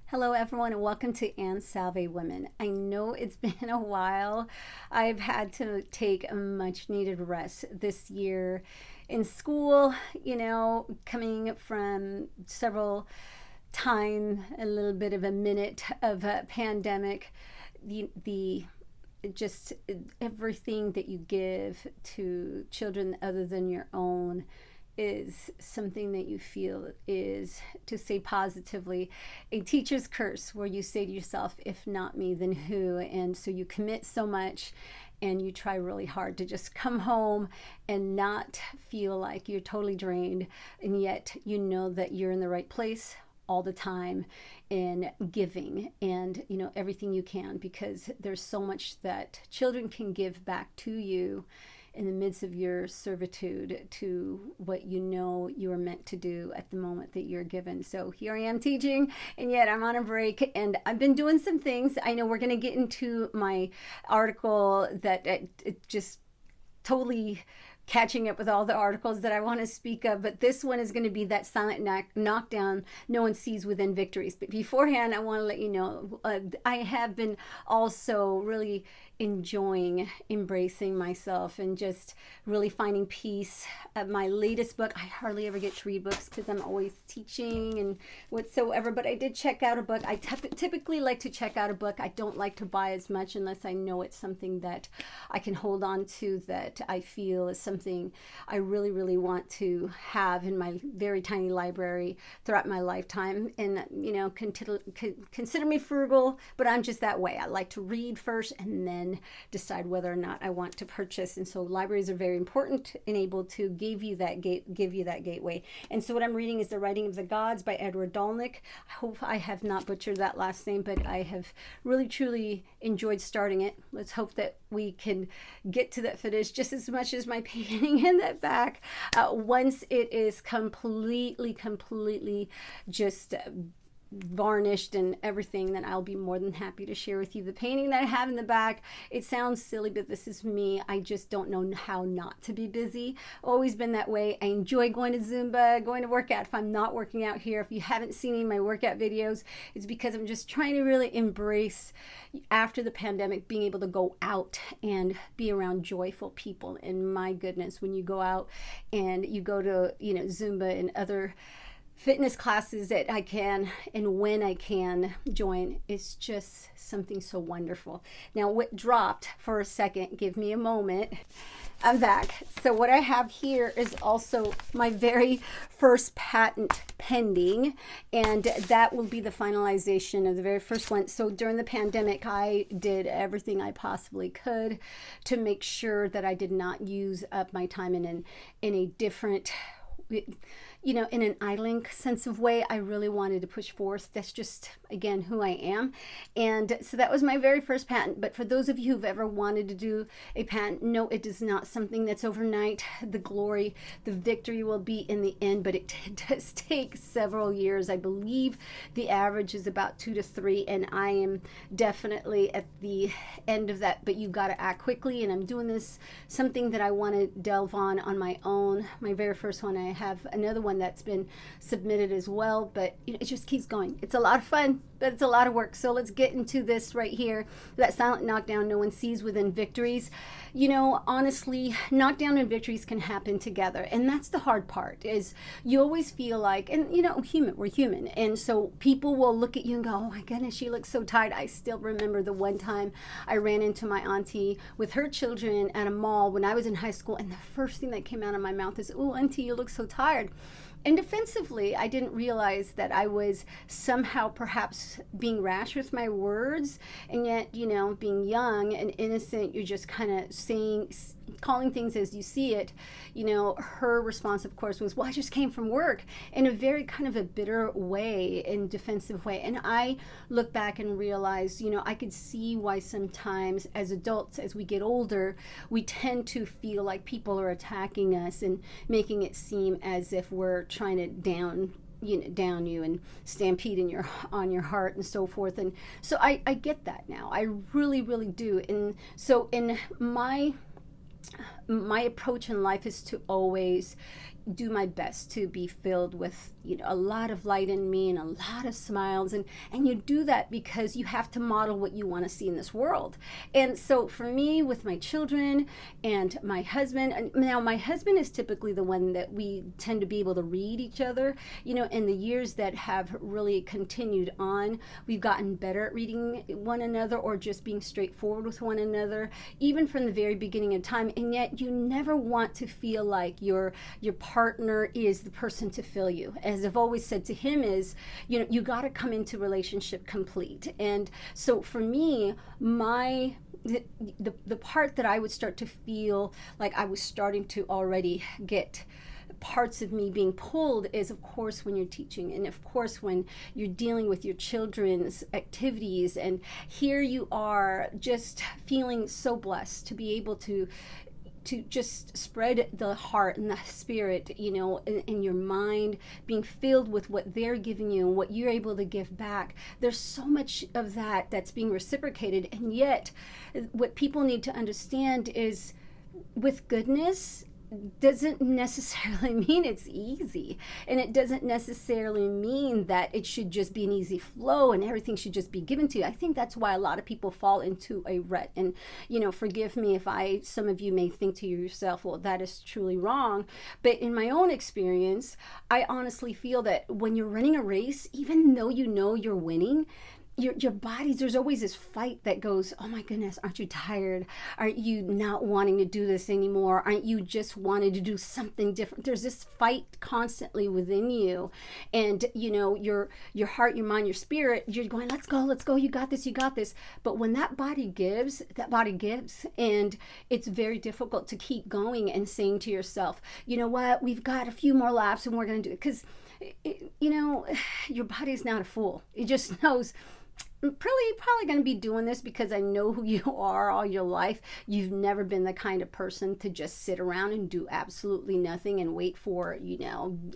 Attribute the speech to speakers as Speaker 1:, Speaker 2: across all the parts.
Speaker 1: Hello, everyone, and welcome to Anne Salve Women. I know it's been a while. I've had to take a much needed rest this year in school, coming from several time, a little bit of a minute of a pandemic. The just everything that you give to children other than your own is something that you feel is, to say positively, a teacher's curse, where you say to yourself, if not me, then who? And so you commit so much and you try really hard to just come home and not feel like you're totally drained, and yet you know that you're in the right place all the time in giving and everything you can, because there's so much that children can give back to you in the midst of your servitude to what you are meant to do at the moment that you're given. So here I am teaching, and yet I'm on a break, and I've been doing some things. I know we're going to get into my article that it just totally catching up with all the articles that I want to speak of, but this one is going to be that silent knockdown no one sees within Victories. But beforehand, I want to let you know I have been also really enjoying embracing myself and just really finding peace. My latest book, I hardly ever get to read books because I'm always teaching and whatsoever, but I did check out a book. I typically like to check out a book. I don't like to buy as much unless I know it's something that I can hold on to, that I feel is something I really, really want to have in my very tiny library throughout my lifetime. And, consider me frugal, but I'm just that way. I like to read first and then decide whether or not I want to purchase. And so libraries are very important and able to give you that gateway. And so what I'm reading is The Writing of the Gods by Edward Dolnick. I hope I have not butchered that last name, but I have really truly enjoyed starting it. Let's hope that we can get to that finish just as much as my painting in that back. Once it is completely just varnished and everything, then I'll be more than happy to share with you the painting that I have in the back. It sounds silly, but this is me. I just don't know how not to be busy. Always been that way. I enjoy going to Zumba, going to work out. If I'm not working out here, if you haven't seen any of my workout videos, it's because I'm just trying to really embrace, after the pandemic, being able to go out and be around joyful people. And my goodness, when you go out and you go to Zumba and other fitness classes that I can and when I can join, it's just something so wonderful. Now, what dropped for a second, give me a moment. I'm back. So what I have here is also my very first patent pending, and that will be the finalization of the very first one. So during the pandemic, I did everything I possibly could to make sure that I did not use up my time in a different, in an idling sense of way. I really wanted to push forth. That's just, again, who I am. And so that was my very first patent. But for those of you who've ever wanted to do a patent, no, it is not something that's overnight. The glory, the victory will be in the end, but it does take several years. I believe the average is about 2 to 3, and I am definitely at the end of that. But you got to act quickly, and I'm doing this, something that I want to delve on my own. My very first one, I have another one that's been submitted as well, but it just keeps going. It's a lot of fun, but it's a lot of work. So let's get into this right here, that silent knockdown no one sees within Victories. Honestly, knockdown and victories can happen together, and that's the hard part. Is you always feel like, and we're human, and so people will look at you and go, oh my goodness, she looks so tired. I still remember the one time I ran into my auntie with her children at a mall when I was in high school, and the first thing that came out of my mouth is, oh auntie, you look so tired. And defensively, I didn't realize that I was somehow perhaps being rash with my words, and yet, being young and innocent, you're just kind of calling things as you see it. Her response, of course, was, well, I just came from work, in a very kind of a bitter way and defensive way. And I look back and realize, I could see why sometimes as adults, as we get older, we tend to feel like people are attacking us and making it seem as if we're trying to down you and stampede on your heart and so forth. And so I get that now. I really, really do. And so in my approach in life is to always do my best to be filled with, a lot of light in me and a lot of smiles. And you do that because you have to model what you want to see in this world. And so for me, with my children and my husband, and now my husband is typically the one that we tend to be able to read each other. In the years that have really continued on, we've gotten better at reading one another, or just being straightforward with one another, even from the very beginning of time. And yet you never want to feel like your partner is the person to fill you. As I've always said to him is, you got to come into relationship complete. And so for me, the part that I would start to feel like I was starting to already get parts of me being pulled is, of course, when you're teaching, and of course when you're dealing with your children's activities. And here you are just feeling so blessed to be able to just spread the heart and the spirit, in your mind, being filled with what they're giving you and what you're able to give back. There's so much of that that's being reciprocated. And yet what people need to understand is, with goodness, doesn't necessarily mean it's easy, and it doesn't necessarily mean that it should just be an easy flow and everything should just be given to you. I think that's why a lot of people fall into a rut. And forgive me if some of you may think to yourself, well, that is truly wrong. But in my own experience, I honestly feel that when you're running a race, even though you're winning, your bodies, there's always this fight that goes, oh my goodness, aren't you tired? Aren't you not wanting to do this anymore? Aren't you just wanting to do something different? There's this fight constantly within you. And your heart, your mind, your spirit, you're going, let's go, you got this. But when that body gives. And it's very difficult to keep going and saying to yourself, you know what, we've got a few more laps and we're going to do it. Because your body's not a fool. It just knows, I'm probably going to be doing this because I know who you are all your life. You've never been the kind of person to just sit around and do absolutely nothing and wait for,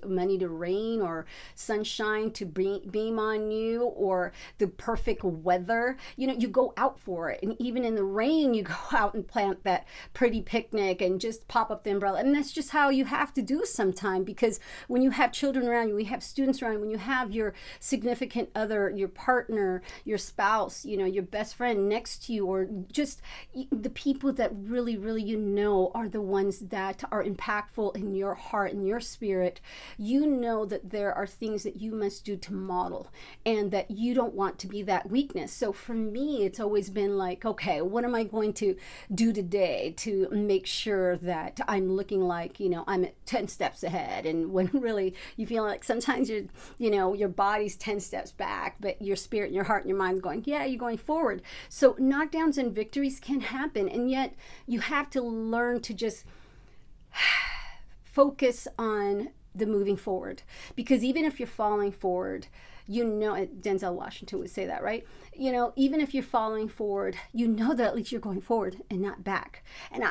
Speaker 1: money to rain or sunshine to beam on you, or the perfect weather. You go out for it. And even in the rain, you go out and plant that pretty picnic and just pop up the umbrella. And that's just how you have to do sometime, because when you have children around you, when you have students around, when you have your significant other, your partner, your spouse, your best friend next to you, or just the people that really, really are the ones that are impactful in your heart and your spirit, that there are things that you must do to model, and that you don't want to be that weakness. So for me, it's always been like, okay, what am I going to do today to make sure that I'm looking like, I'm at 10 steps ahead? And when really you feel like sometimes your body's 10 steps back, but your spirit and your heart and your mind's going, yeah, you're going forward. So knockdowns and victories can happen, and yet you have to learn to just focus on the moving forward. Because even if you're falling forward, Denzel Washington would say that, right? Even if you're falling forward, that at least you're going forward and not back. And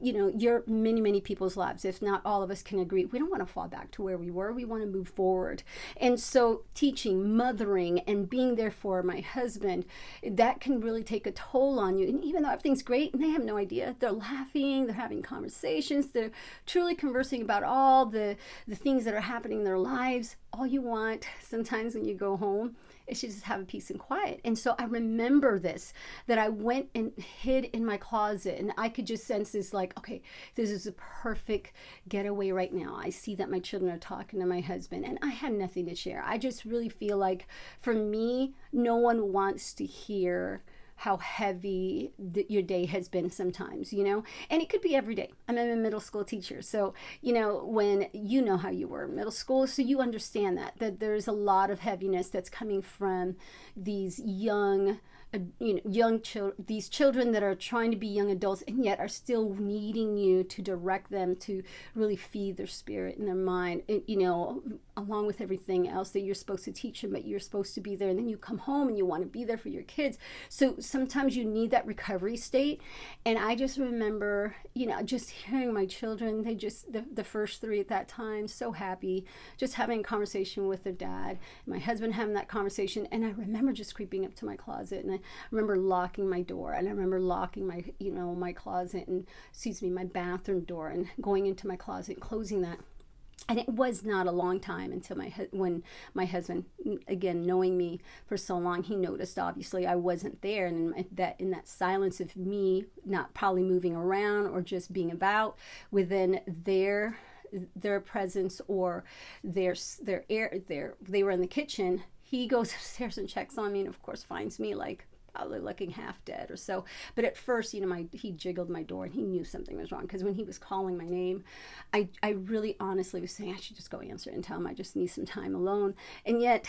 Speaker 1: you're many people's lives, if not all of us, can agree, we don't want to fall back to where we were. We want to move forward. And so teaching, mothering, and being there for my husband, that can really take a toll on you. And even though everything's great, and they have no idea, they're laughing, they're having conversations, they're truly conversing about all the things that are happening in their lives. All you want sometimes when you go home is to just have a peace and quiet. And so I remember that I went and hid in my closet, and I could just sense this, like, okay, this is a perfect getaway right now. I see that my children are talking to my husband, and I had nothing to share. I just really feel like, for me, no one wants to hear how heavy your day has been sometimes, and it could be every day. I'm a middle school teacher, so when how you were in middle school, so you understand that there's a lot of heaviness that's coming from these these children that are trying to be young adults, and yet are still needing you to direct them to really feed their spirit and their mind, along with everything else that you're supposed to teach them, but you're supposed to be there. And then you come home and you want to be there for your kids. So sometimes you need that recovery state. And I just remember, just hearing my children, they just, the first three at that time, so happy, just having a conversation with their dad, my husband having that conversation. And I remember just creeping up to my closet, and I remember locking my door, and I remember locking my, my closet, and my bathroom door, and going into my closet and closing that. And it was not a long time until when my husband, again knowing me for so long, he noticed obviously I wasn't there, and in that silence of me not probably moving around or just being about within their presence, or they were in the kitchen. He goes upstairs and checks on me, and of course finds me like probably looking half dead or so. But at first, he jiggled my door and he knew something was wrong, because when he was calling my name, I really honestly was saying I should just go answer it and tell him I just need some time alone. And yet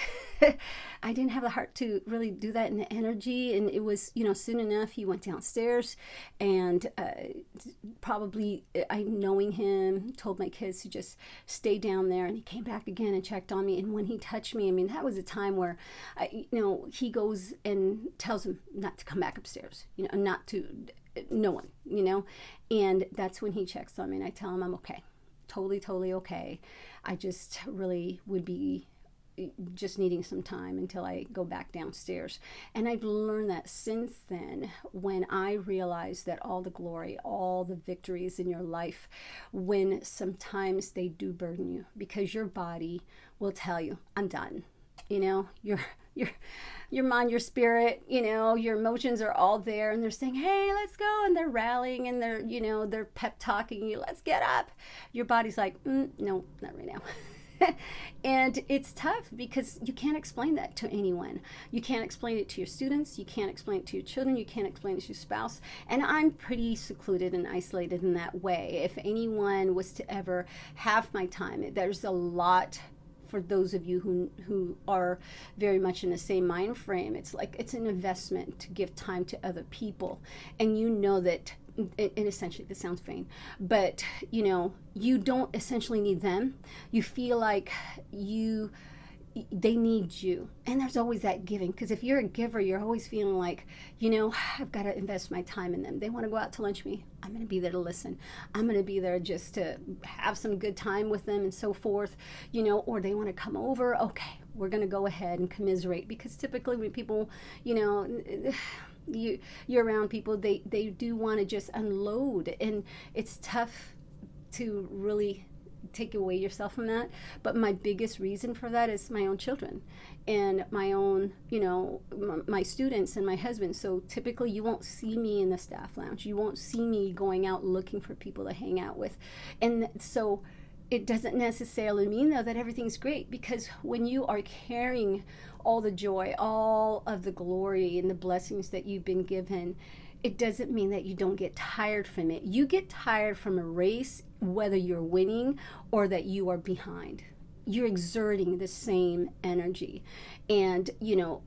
Speaker 1: I didn't have the heart to really do that in the energy. And it was, soon enough he went downstairs, and probably I, knowing him, told my kids to just stay down there, and he came back again and checked on me. And when he touched me, I mean, that was a time where he goes and tells him not to come back upstairs, not to no one, and that's when he checks on me, and I tell him I'm okay, totally okay. I just really would be just needing some time until I go back downstairs. And I've learned that since then, when I realize that all the glory, all the victories in your life, when sometimes they do burden you, because your body will tell you, I'm done. Your mind, your spirit, your emotions are all there, and they're saying, hey, let's go, and they're rallying, and they're pep talking you, let's get up. Your body's like, no, not right now. And it's tough because you can't explain that to anyone. You can't explain it to your students. You can't explain it to your children. You can't explain it to your spouse. And I'm pretty secluded and isolated in that way. If anyone was to ever have my time, there's a lot for those of you who are very much in the same mind frame. It's like it's an investment to give time to other people. And that, and essentially this sounds vain, but you don't essentially need them. You feel like they need you. And there's always that giving, because if you're a giver, you're always feeling like, I've got to invest my time in them. They want to go out to lunch with me, I'm going to be there to listen. I'm going to be there just to have some good time with them and so forth, or they want to come over. Okay, we're going to go ahead and commiserate, because typically when people, you're around people, they do want to just unload, and it's tough to really take away yourself from that. But my biggest reason for that is my own children and my own, my students and my husband. So typically you won't see me in the staff lounge. You won't see me going out looking for people to hang out with. And so it doesn't necessarily mean, though, that everything's great, because when you are carrying all the joy, all of the glory and the blessings that you've been given, it doesn't mean that you don't get tired from it. You get tired from a race, whether you're winning or that you are behind. You're exerting the same energy. And,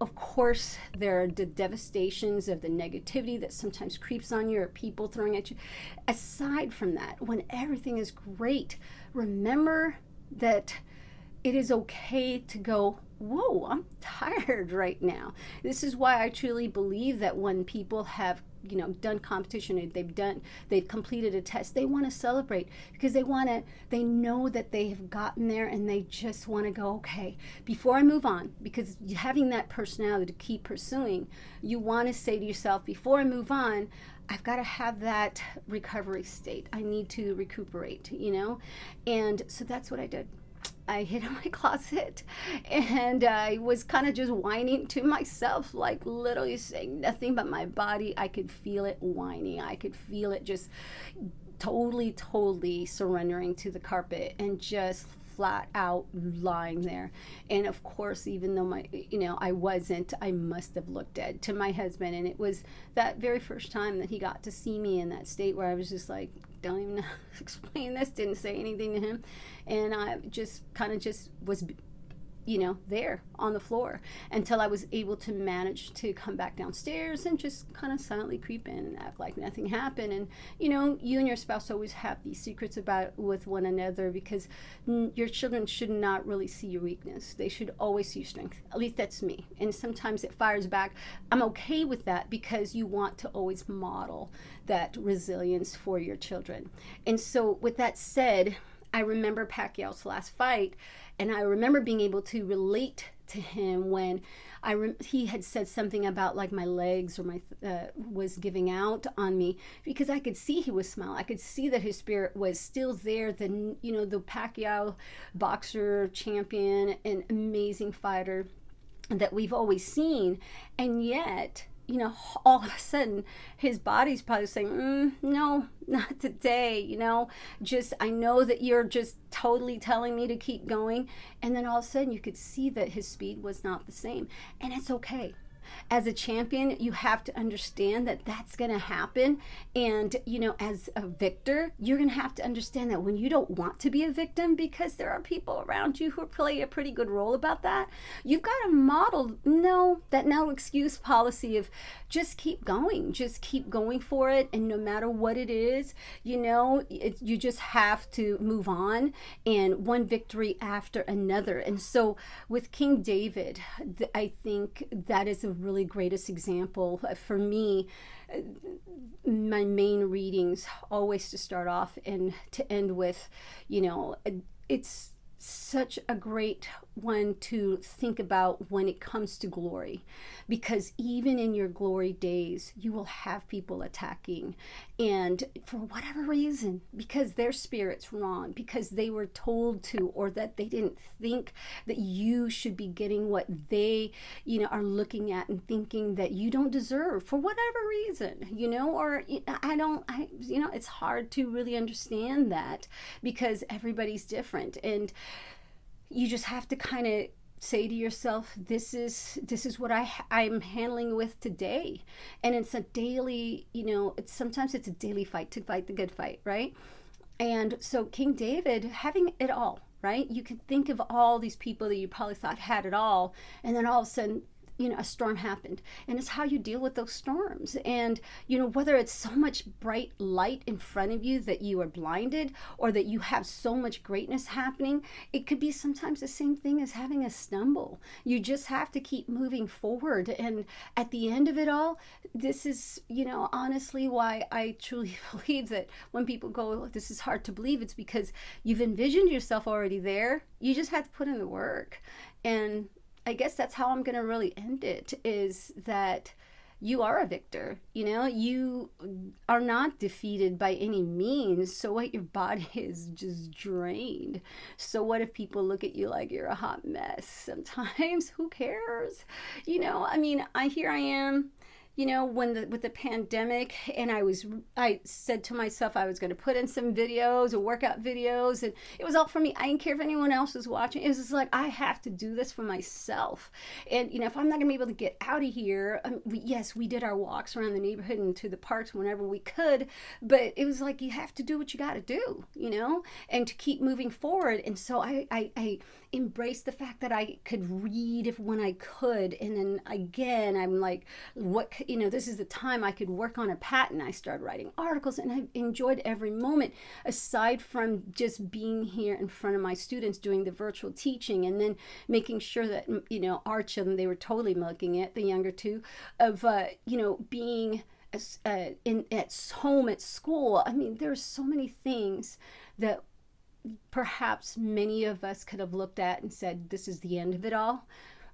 Speaker 1: of course, there are the devastations of the negativity that sometimes creeps on you, or people throwing at you. Aside from that, when everything is great, remember that it is okay to go, whoa, I'm tired right now. This is why I truly believe that when people have done competition, they've completed a test, they want to celebrate, because they know that they have gotten there, and they just want to go, okay, before I move on, because having that personality to keep pursuing, you want to say to yourself, before I move on, I've got to have that recovery state. I need to recuperate, and so that's what I did. I hid in my closet, and I was kind of just whining to myself, like literally saying nothing, but my body, I could feel it whining. I could feel it just totally surrendering to the carpet, and just flat out lying there. And of course, even though I must have looked dead to my husband. And it was that very first time that he got to see me in that state, where I was just like, don't even know how to explain this, didn't say anything to him. And I just was there on the floor, until I was able to manage to come back downstairs and just kind of silently creep in and act like nothing happened. And you and your spouse always have these secrets with one another, because your children should not really see your weakness. They should always see your strength. At least that's me. And sometimes it fires back. I'm okay with that, because you want to always model that resilience for your children. And so with that said, I remember Pacquiao's last fight, and I remember being able to relate to him when he had said something about like my legs or my was giving out on me, because I could see he was smiling. I could see that his spirit was still there. The, you know, the Pacquiao boxer champion, an amazing fighter that we've always seen, and yet, you know, all of a sudden his body's probably saying, no, not today, you know, just, I know that you're just totally telling me to keep going. And then all of a sudden you could see that his speed was not the same. And it's okay. As a champion, you have to understand that that's going to happen. And, you know, as a victor, you're going to have to understand that when you don't want to be a victim, because there are people around you who play a pretty good role about that, you've got to model that no excuse policy of just keep going for it. And no matter what it is, you know, you just have to move on, and one victory after another. And so with King David, I think that is a really greatest example for me. My main readings always to start off and to end with, you know, it's such a great one to think about when it comes to glory, because even in your glory days you will have people attacking, and for whatever reason, because their spirit's wrong, because they were told to, or that they didn't think that you should be getting what they, you know, are looking at and thinking that you don't deserve for whatever reason, you know, or you know, it's hard to really understand that because everybody's different. And you just have to kind of say to yourself, this is what I'm handling with today. And it's a daily, you know, sometimes it's a daily fight to fight the good fight, right? And so King David having it all, right? You can think of all these people that you probably thought had it all, and then all of a sudden, you know, a storm happened. And it's how you deal with those storms. And, you know, whether it's so much bright light in front of you that you are blinded, or that you have so much greatness happening, it could be sometimes the same thing as having a stumble. You just have to keep moving forward. And at the end of it all, this is, you know, honestly why I truly believe that when people go, this is hard to believe, it's because you've envisioned yourself already there. You just have to put in the work. And I guess that's how I'm going to really end it, is that you are a victor. You know, you are not defeated by any means. So what, your body is just drained. So what if people look at you like you're a hot mess? Sometimes, who cares? You know, I mean, here I am, you know, with the pandemic, and I said to myself I was going to put in some videos or workout videos, and it was all for me. I didn't care if anyone else was watching. It was just like, I have to do this for myself. And, you know, if I'm not going to be able to get out of here, yes, we did our walks around the neighborhood and to the parks whenever we could, but it was like, you have to do what you got to do, you know, and to keep moving forward. And so I embraced the fact that I could read when I could. And then again, I'm like, what, you know, this is the time I could work on a patent. I started writing articles, and I enjoyed every moment, aside from just being here in front of my students doing the virtual teaching, and then making sure that, you know, our children, they were totally milking it, the younger two, of, you know, being at home, at school. I mean, there's so many things that perhaps many of us could have looked at and said, this is the end of it all.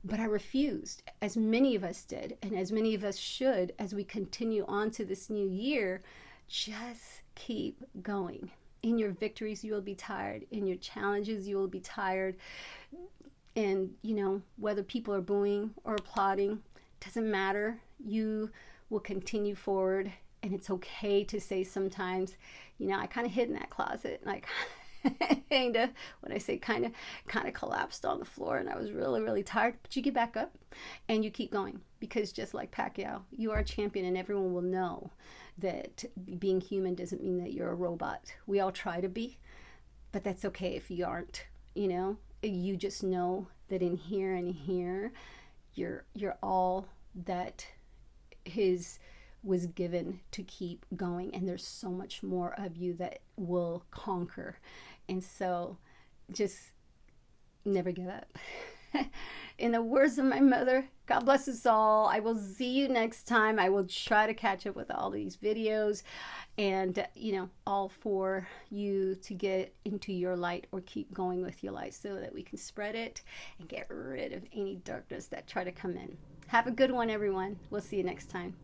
Speaker 1: But I refused, as many of us did, and as many of us should, as we continue on to this new year. Just keep going. In your victories, you will be tired. In your challenges, you will be tired. And, you know, whether people are booing or applauding, doesn't matter. You will continue forward. And it's okay to say sometimes, you know, I kind of hid in that closet, like, kind of, when I say kind of collapsed on the floor, and I was really, really tired. But you get back up and you keep going, because just like Pacquiao, you are a champion, and everyone will know that being human doesn't mean that you're a robot. We all try to be, but that's okay if you aren't. You know, you just know that in here and here, you're all that was given to keep going, and there's so much more of you that will conquer. And so just never give up. In the words of my mother, God bless us all. I will see you next time. I will try to catch up with all these videos and, all for you to get into your light or keep going with your light so that we can spread it and get rid of any darkness that try to come in. Have a good one, everyone. We'll see you next time.